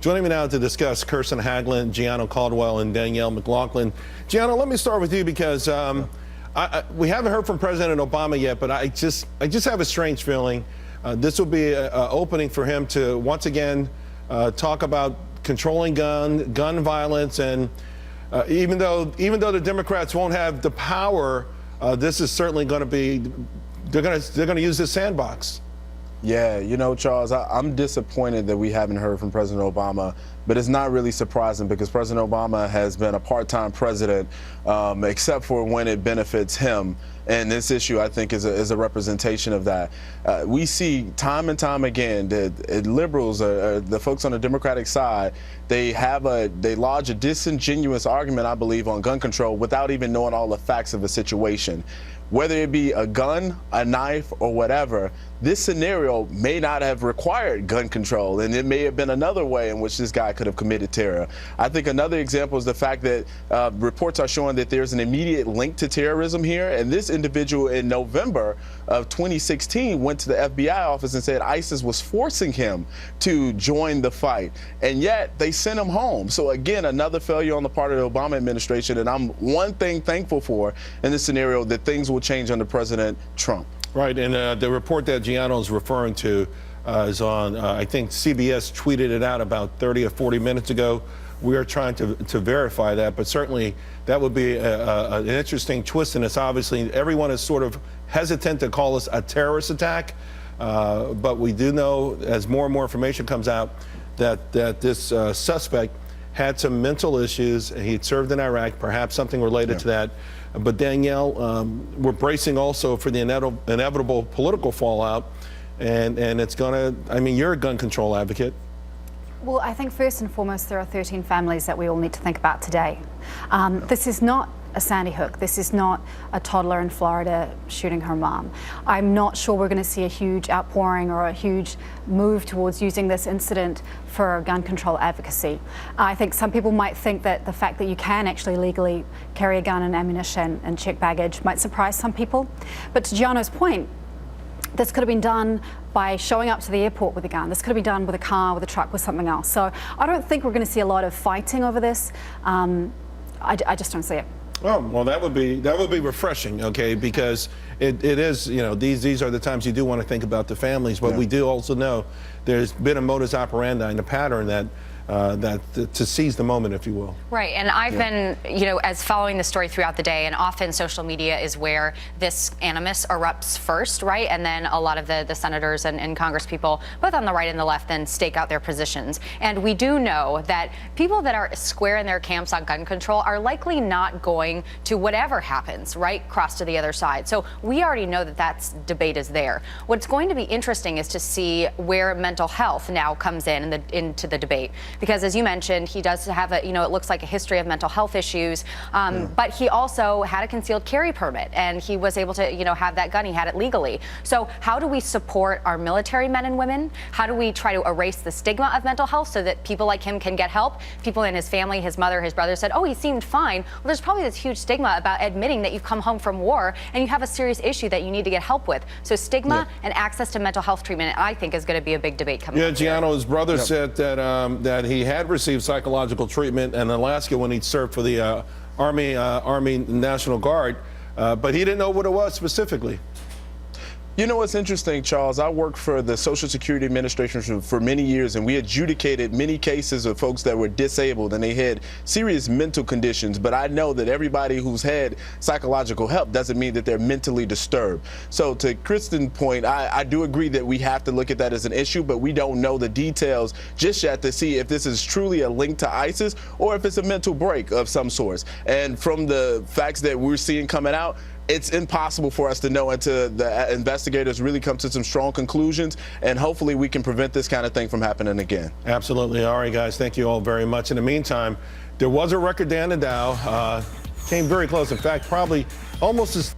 Joining me now to discuss Kirsten Hagelin, Gianno Caldwell, and Danielle McLaughlin. Gianno, let me start with you because we haven't heard from President Obama yet, but I just have a strange feeling. This will be an opening for him to once again talk about controlling gun violence, and even though the Democrats won't have the power, this is certainly going to be they're going to use this sandbox. Yeah, you know, Charles, I'm disappointed that we haven't heard from President Obama, but it's not really surprising because President Obama has been a part-time president, except for when it benefits him. And this issue, I think, is a representation of that. We see time and time again that liberals, the folks on the Democratic side, they lodge a disingenuous argument, I believe, on gun control without even knowing all the facts of the situation. Whether it be a gun, a knife, or whatever, this scenario may not have required gun control, and it may have been another way in which this guy could have committed terror. I think another example is the fact that reports are showing that there's an immediate link to terrorism here, and this individual in November of 2016 went to the FBI office and said ISIS was forcing him to join the fight, and yet they sent him home. So again, another failure on the part of the Obama administration, and I'm one thing thankful for in this scenario, that things will change under President Trump. Right, and the report that Gianno is referring to is on, I think CBS tweeted it out about 30 or 40 minutes ago. We are trying to verify that, but certainly that would be an interesting twist in this. Obviously, everyone is sort of hesitant to call this a terrorist attack, but we do know, as more and more information comes out, that this suspect had some mental issues. He'd served in Iraq, perhaps something related to that. But Danielle, we're bracing also for the inevitable political fallout, and it's going to, I mean, you're a gun control advocate. Well, I think first and foremost, there are 13 families that we all need to think about today. This is not a Sandy Hook. This is not a toddler in Florida shooting her mom. I'm not sure we're going to see a huge outpouring or a huge move towards using this incident for gun control advocacy. I think some people might think that the fact that you can actually legally carry a gun and ammunition and check baggage might surprise some people. But to Gianno's point, this could have been done by showing up to the airport with a gun. This could have been done with a car, with a truck, with something else. So I don't think we're going to see a lot of fighting over this. I just don't see it. Oh, well, that would be refreshing, okay, because it is, you know, these are the times you do want to think about the families, but we do also know there's been a modus operandi and a pattern that to seize the moment, if you will. Right, and I've been, you know, as following the story throughout the day, and often social media is where this animus erupts first, right? And then a lot of the senators and Congress people, both on the right and the left, then stake out their positions. And we do know that people that are square in their camps on gun control are likely not going to, whatever happens, right, cross to the other side. So we already know that that debate is there. What's going to be interesting is to see where mental health now comes into the debate. Because as you mentioned, he does have a, you know, it looks like a history of mental health issues, but he also had a concealed carry permit, and he was able to, you know, have that gun. He had it legally. So how do we support our military men and women? How do we try to erase the stigma of mental health so that people like him can get help? People in his family, his mother, his brother said, oh, he seemed fine. Well, there's probably this huge stigma about admitting that you've come home from war and you have a serious issue that you need to get help with. So stigma and access to mental health treatment, I think, is going to be a big debate coming up. Yeah, Gianno, his brother said that he had received psychological treatment in Alaska when he served for the Army National Guard, but he didn't know what it was specifically. You know what's interesting, Charles? I worked for the Social Security Administration for many years, and we adjudicated many cases of folks that were disabled and they had serious mental conditions. But I know that everybody who's had psychological help doesn't mean that they're mentally disturbed. So to Kristen's point, I do agree that we have to look at that as an issue, but we don't know the details just yet to see if this is truly a link to ISIS or if it's a mental break of some sort. And from the facts that we're seeing coming out, it's impossible for us to know until the investigators really come to some strong conclusions, and hopefully we can prevent this kind of thing from happening again. Absolutely. All right, guys, thank you all very much. In the meantime, there was a record day in the Dow. Came very close. In fact, probably almost as